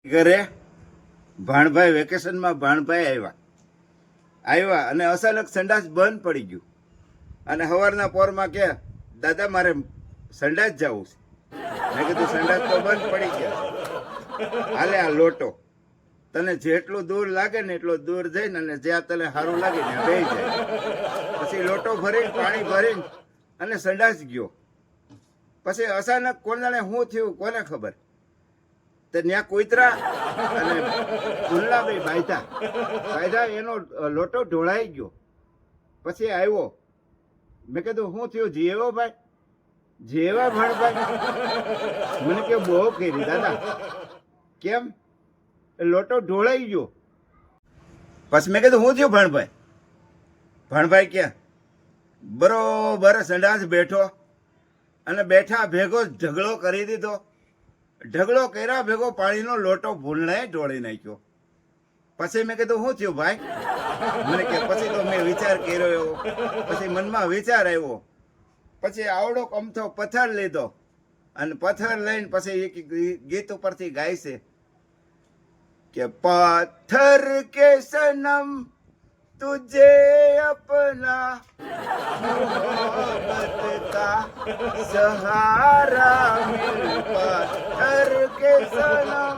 ઘરે ભાણભાઈ વેકેશનમાં ભાણભાઈ આવ્યા અને અચાનક સંડાસ બંધ પડી ગયું અને સવારના પોરમાં કે દાદા મારે સંડાસ જવું છે. મેં કીધું સંડાસ તો બંધ પડી ગયા, હાલે આ લોટો તને જેટલું દૂર લાગે ને એટલું દૂર જઈને અને જ્યાં તને સારું લાગે ને બે જાય. પછી લોટો ભરીને પાણી ભરીને અને સંડાસ ગયો. પછી અચાનક કોણ જાણે શું થયું કોને ખબર, તો ત્યાં કોઈતરા અને ગુલ્લાભાઈ બાયધા એનો લોટો ઢોળાઈ ગયો. પછી આવ્યો, મેં કીધું શું થયું જીવો ભાઈ, જેવા ભાણભાઈ મને કે બહુ કરી દાદા, કેમ લોટો ઢોળાઈ ગયો. પછી મેં કીધું શું થયું ભાણભાઈ, ભાણભાઈ ક્યાં બરોબર સંડાસ બેઠો અને બેઠા ભેગો ઢગલો કરી દીધો. ઢગલો કર્યા ભેગો પાણીનો લોટો ભૂલને ઢોળી નાખ્યો. પછી મેં કીધું શું થયું ભાઈ, મને કે પછી તો મેં વિચાર કર્યો એવો. પછી મનમાં વિચાર આવ્યો, પછી આવડો અમથો પથ્થર લીધો અને પથ્થર લઈને પછી એક ગીત ઉપરથી ગાય છે કે પથ્થર કે સનમ तुझे अपना मोहब्बत का सहारा मिल, पत्थर के सनम